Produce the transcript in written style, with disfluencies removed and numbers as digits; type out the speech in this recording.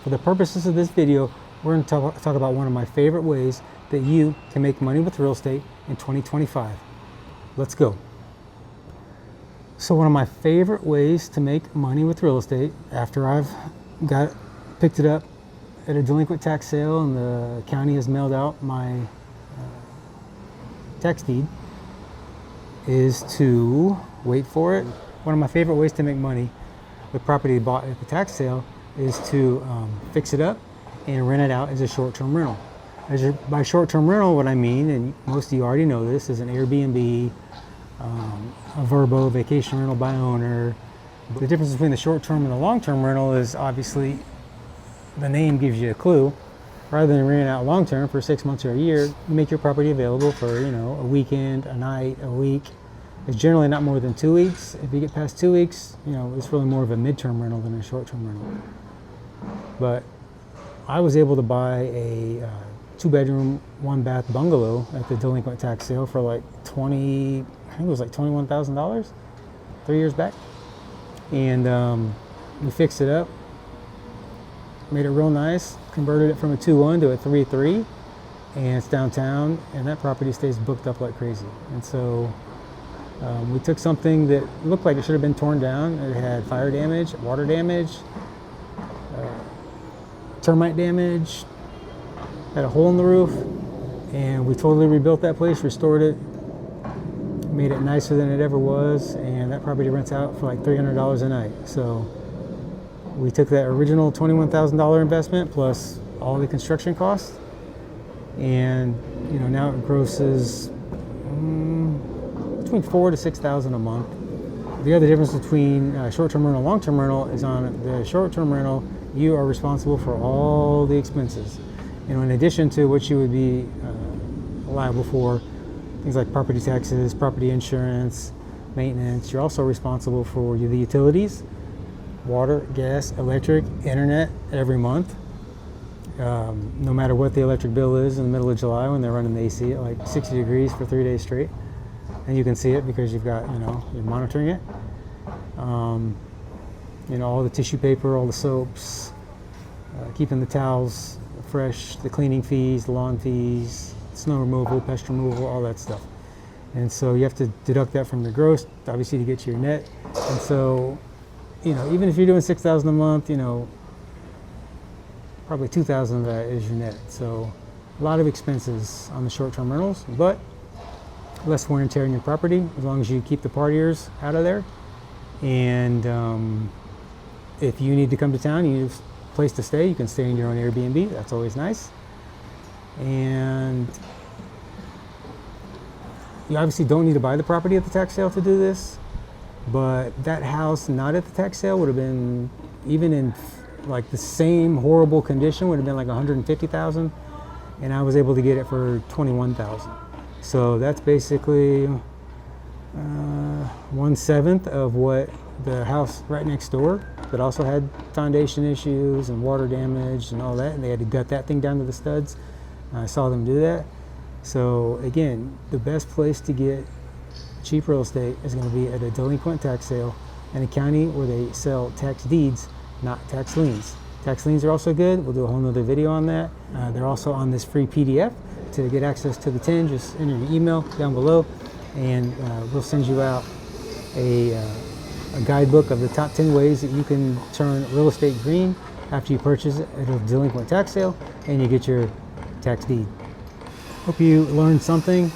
for the purposes of this video, we're going to talk about one of my favorite ways that you can make money with real estate in 2025. Let's go. So one of my favorite ways to make money with real estate after I've picked it up at a delinquent tax sale and the county has mailed out my tax deed is to, wait for it, one of my favorite ways to make money with property bought at the tax sale is to fix it up and rent it out as a short-term rental. By short-term rental, what I mean, and most of you already know this, is an AirBNB, a VRBO, vacation rental by owner. The difference between the short-term and the long-term rental is obviously the name gives you a clue. Rather than renting out long-term for 6 months or a year, you make your property available for, a weekend, a night, a week. It's generally not more than 2 weeks. If you get past 2 weeks, it's really more of a mid-term rental than a short-term rental. But I was able to buy a 2-bedroom, 1-bath bungalow at the delinquent tax sale for like $21,000 3 years back. And we fixed it up, made it real nice, converted it from a 2-1 to a 3-3, and it's downtown, and that property stays booked up like crazy. And so we took something that looked like it should have been torn down. It had fire damage, water damage, termite damage, had a hole in the roof, and we totally rebuilt that place, restored it, made it nicer than it ever was, and that property rents out for like $300 a night. So we took that original $21,000 investment plus all the construction costs, and now it grosses between $4,000 to $6,000 a month. The other difference between short-term rental and long-term rental is on the short-term rental, you are responsible for all the expenses. In addition to what you would be liable for, things like property taxes, property insurance, maintenance, you're also responsible for the utilities, water, gas, electric, internet every month. No matter what the electric bill is in the middle of July when they're running the AC at like 60 degrees for 3 days straight. And you can see it because you've got, you're monitoring it. All the tissue paper, all the soaps, keeping the towels fresh, the cleaning fees, the lawn fees, snow removal, pest removal, all that stuff. And so you have to deduct that from your gross, obviously, to get to your net. And so, even if you're doing $6,000 a month, probably $2,000 of that is your net. So a lot of expenses on the short-term rentals, but less wear and tear in your property as long as you keep the partiers out of there. And if you need to come to town, you need a place to stay, you can stay in your own Airbnb. That's always nice. And you obviously don't need to buy the property at the tax sale to do this, but that house not at the tax sale would have been, even in like the same horrible condition, would have been like $150,000, and I was able to get it for $21,000. So that's basically 1/7 of what the house right next door that also had foundation issues and water damage and all that, and they had to gut that thing down to the studs. I saw them do that. So again, the best place to get cheap real estate is going to be at a delinquent tax sale in a county where they sell tax deeds, not tax liens. Tax liens are also good. We'll do a whole nother video on that. They're also on this free PDF. To get access to the 10, just enter your email down below, and we'll send you out a guidebook of the top 10 ways that you can turn real estate green after you purchase it at a delinquent tax sale and you get your tax deed. Hope you learned something.